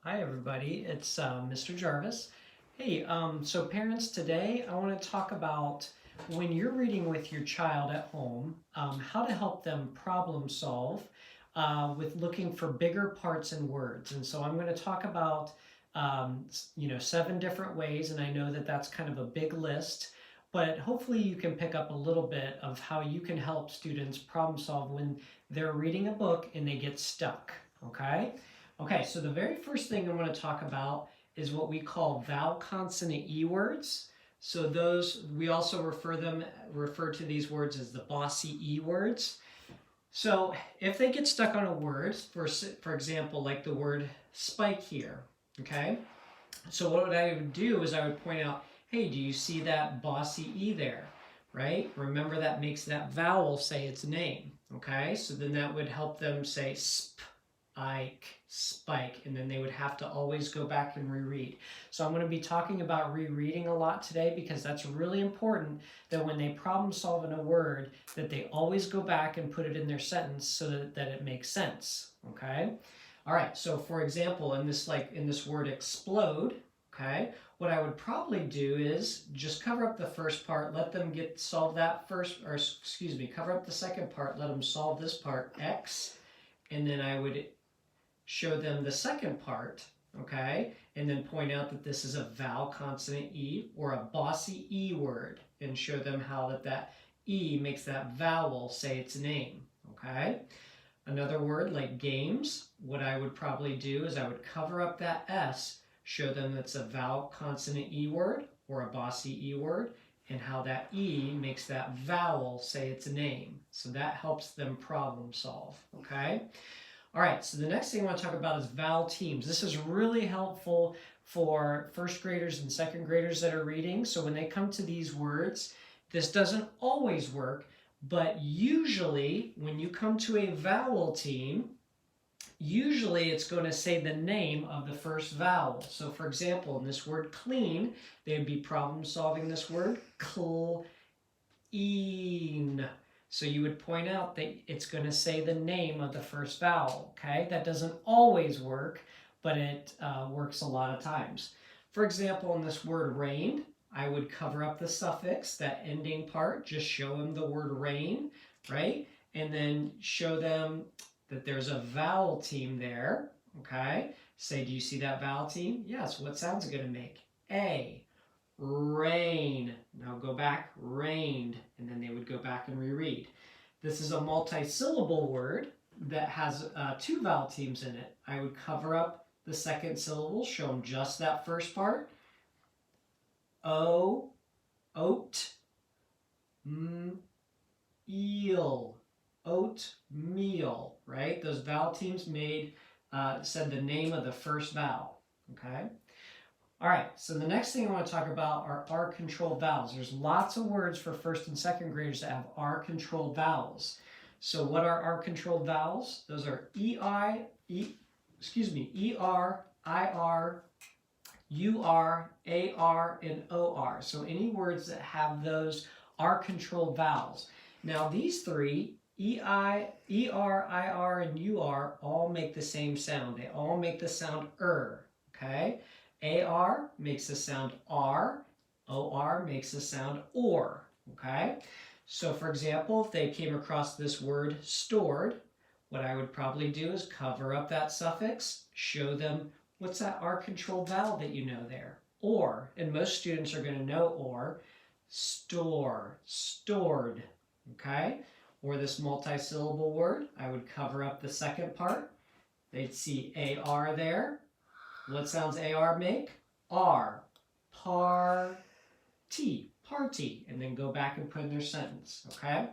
Hi everybody, it's Mr. Jarvis. Hey, so parents, today I want to talk about when you're reading with your child at home, how to help them problem solve with looking for bigger parts in words. And so I'm going to talk about 7 different ways, and I know that that's kind of a big list, but hopefully you can pick up a little bit of how you can help students problem solve when they're reading a book and they get stuck, okay? Okay, so the very first thing I want to talk about is what we call vowel consonant E words. So those, we also refer to these words as the bossy E words. So if they get stuck on a word, for example, like the word spike here, okay? So what I would do is I would point out, hey, do you see that bossy E there, right? Remember that makes that vowel say its name, okay? So then that would help them say sp, Ike, spike, and then they would have to always go back and reread. So I'm going to be talking about rereading a lot today because that's really important that when they problem solve in a word that they always go back and put it in their sentence so that it makes sense, okay? All right, so for example, in this word explode, okay, what I would probably do is just cover up the first part, let them solve that first, or excuse me, cover up the second part, let them solve this part, X, and then I would show them the second part, okay, and then point out that this is a vowel consonant E or a bossy E word and show them how that E makes that vowel say its name, okay? Another word like games, what I would probably do is I would cover up that S, show them that's a vowel consonant E word or a bossy E word, and how that E makes that vowel say its name. So that helps them problem solve, okay? All right, so the next thing I want to talk about is Val Teams. This is really helpful for first graders and second graders that are reading. So when they come to these words, this doesn't always work, but usually when you come to a vowel team, usually it's going to say the name of the first vowel. So for example, in this word clean, they would be problem solving this word clean. So you would point out that it's going to say the name of the first vowel, okay? That doesn't always work, but it works a lot of times. For example, in this word rain, I would cover up the suffix, that ending part, just show them the word rain, right? And then show them that there's a vowel team there, okay? Say, do you see that vowel team? Yes, what sounds it going to make? A. Rain. Now go back, rained, and then they would go back and reread. This is a multi-syllable word that has 2 vowel teams in it. I would cover up the second syllable, show them just that first part. O, oat, eel, oatmeal, right? Those vowel teams said the name of the first vowel, okay? All right, so the next thing I want to talk about are R-controlled vowels. There's lots of words for first and second graders that have R-controlled vowels. So what are R-controlled vowels? Those are ER, IR, UR, AR, and OR. So any words that have those R-controlled vowels. Now these three, ER, IR, and UR, all make the same sound. They all make the sound okay? AR makes the sound R, OR makes the sound OR, okay? So for example, if they came across this word stored, what I would probably do is cover up that suffix, show them what's that R-controlled vowel that you know there? Or, and most students are going to know or, store, stored, okay? Or this multi-syllable word, I would cover up the second part. They'd see AR there. What sounds AR make? R, party, party, and then go back and put in their sentence, okay?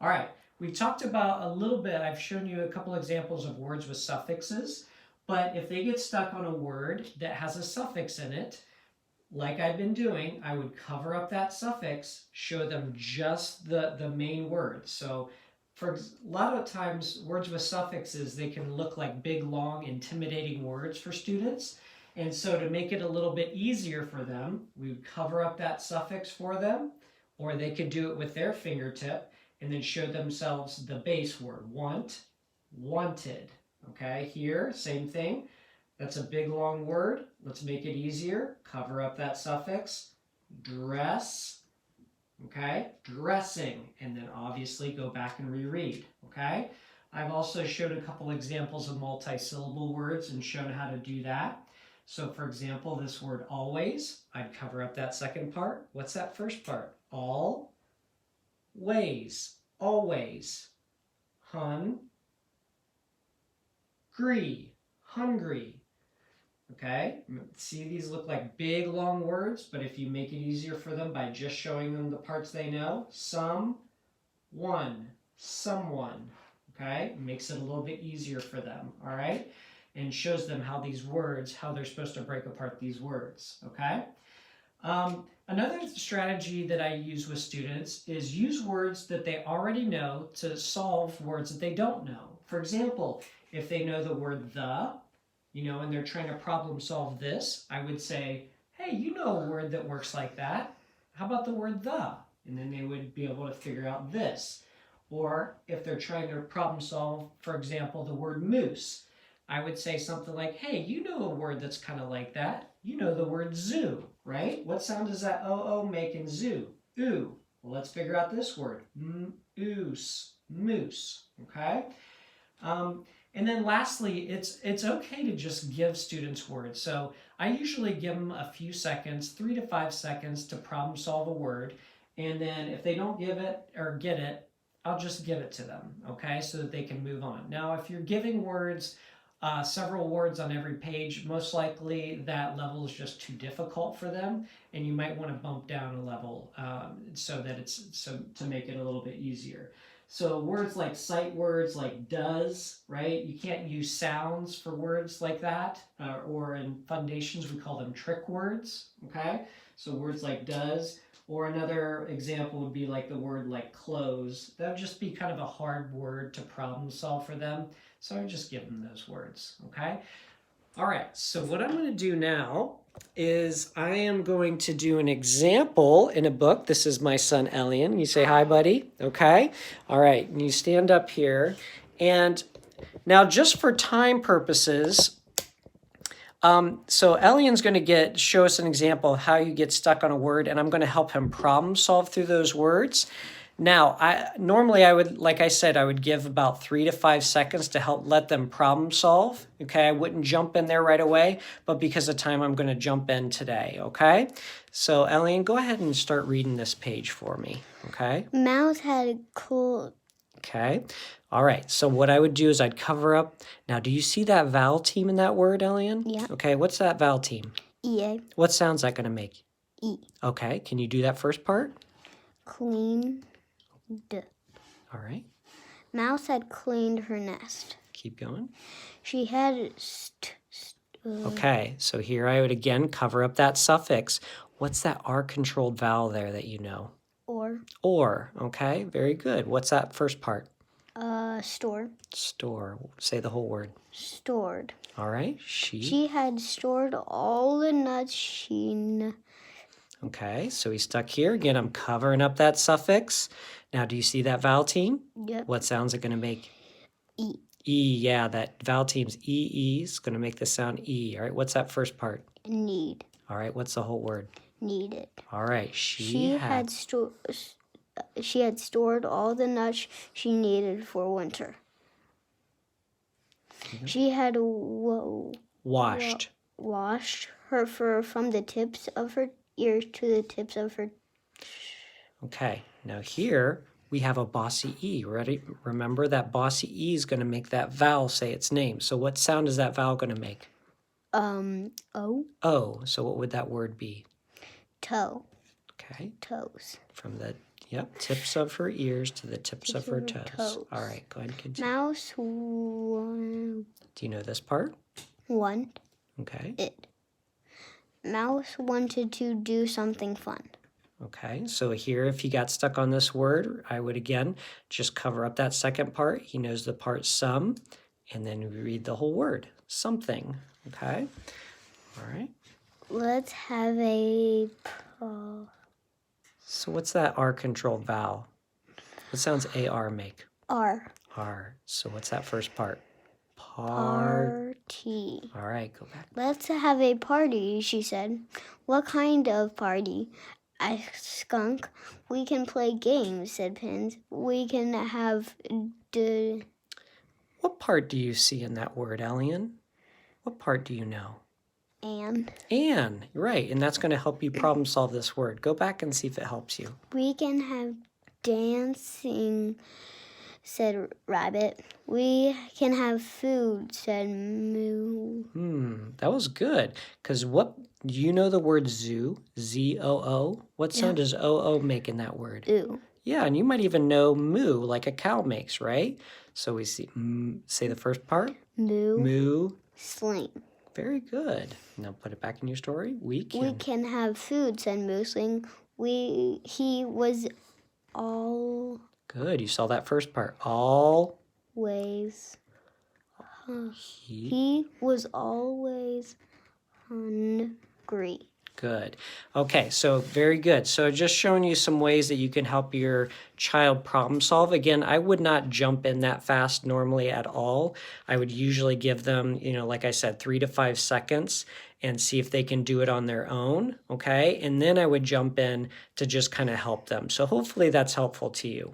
All right, we talked about a little bit, I've shown you a couple examples of words with suffixes, but if they get stuck on a word that has a suffix in it, like I've been doing, I would cover up that suffix, show them just the main word. So for a lot of times, words with suffixes, they can look like big, long, intimidating words for students. And so to make it a little bit easier for them, we would cover up that suffix for them, or they could do it with their fingertip and then show themselves the base word, want, wanted. Okay, here, same thing. That's a big long word. Let's make it easier. Cover up that suffix. Dress. Okay, dressing. And then obviously go back and reread. Okay, I've also showed a couple examples of multi-syllable words and shown how to do that. So for example, this word always, I'd cover up that second part. What's that first part? All, ways, always. Hungry. Okay, see these look like big long words, but if you make it easier for them by just showing them the parts they know, someone. Okay, makes it a little bit easier for them, all right? And shows them how these words, how they're supposed to break apart these words, okay? Another strategy that I use with students is use words that they already know to solve words that they don't know. For example, if they know the word the, and they're trying to problem solve this, I would say, hey, you know a word that works like that. How about the word the? And then they would be able to figure out this. Or if they're trying to problem solve, for example, the word moose, I would say something like, hey, you know a word that's kind of like that. You know the word zoo, right? What sound does that O-O make in zoo? Ooh. Well, let's figure out this word. Oose, moose, okay? And then lastly, it's okay to just give students words. So I usually give them a few seconds, 3 to 5 seconds to problem solve a word. And then if they don't give it or get it, I'll just give it to them, okay, so that they can move on. Now, if you're giving words, several words on every page, most likely that level is just too difficult for them, and you might want to bump down a level so to make it a little bit easier. So words like sight words like does, right? You can't use sounds for words like that, or in foundations we call them trick words, okay? So words like does, or another example would be like the word like close. That would just be kind of a hard word to problem solve for them. So I would just give them those words, okay? All right, so what I'm going to do now is I am going to do an example in a book. This is my son, Elian. You say hi, buddy. Okay. All right, and you stand up here. And now just for time purposes, so Elian's going to show us an example of how you get stuck on a word, and I'm going to help him problem solve through those words. Now, normally I would, like I said, I would give about 3 to 5 seconds to help let them problem solve. Okay, I wouldn't jump in there right away, but because of time, I'm going to jump in today. Okay, so Elian, go ahead and start reading this page for me. Okay. Mouse had a cool. Okay. All right. So what I would do is I'd cover up. Now, do you see that vowel team in that word, Elian? Yeah. Okay. What's that vowel team? E-A. What sound's that going to make? E. Okay. Can you do that first part? Clean. D. All right. Mouse had cleaned her nest. Keep going. She had Okay. So here I would again cover up that suffix. What's that R-controlled vowel there that you know? Or. Or. Okay. Very good. What's that first part? Store. Store. Say the whole word. Stored. All right. She. She had stored all the nuts she. Okay, so we stuck here. Again, I'm covering up that suffix. Now, do you see that vowel team? Yep. What sound's it going to make? E. E, yeah, that vowel team's E-E is going to make the sound E. All right, what's that first part? Need. All right, what's the whole word? Needed. All right, She had stored all the nuts she needed for winter. Mm-hmm. She had washed her fur from the tips of her ears to the tips of her. Okay, now here we have a bossy E. Ready? Remember that bossy E is going to make that vowel say its name. So what sound is that vowel going to make? O. O. So what would that word be? Toe. Okay. Toes. From the tips of her ears to the tips of her toes. All right, go ahead and continue. Mouse. Do you know this part? One. Okay. It. Mouse wanted to do something fun. Okay, so here if he got stuck on this word, I would again just cover up that second part. He knows the part some, and then we read the whole word, something. Okay, all right. Let's have a. So what's that R-controlled vowel? What sounds A-R make? R. R. So what's that first part? Part. tea. All right, go back. Let's have a party, she said. What kind of party? Asked Skunk. We can play games, said Pins. We can have What part do you see in that word, Elian? What part do you know? Anne. Anne, right, and that's going to help you problem solve this word. Go back and see if it helps you. We can have dancing, said Rabbit. We can have food, said Moo. That was good. Because what, do you know the word zoo? Z-O-O? What sound does O-O make in that word? Ooh. Yeah, and you might even know moo, like a cow makes, right? So we see, say the first part. Moo. Moo. Sling. Very good. Now put it back in your story. We We can have food, said Moosling. He was all Good. You saw that first part. All. ways. He. He was always hungry. Good. Okay, so very good. So just showing you some ways that you can help your child problem solve. Again, I would not jump in that fast normally at all. I would usually give them, like I said, 3 to 5 seconds and see if they can do it on their own, okay? And then I would jump in to just kind of help them. So hopefully that's helpful to you.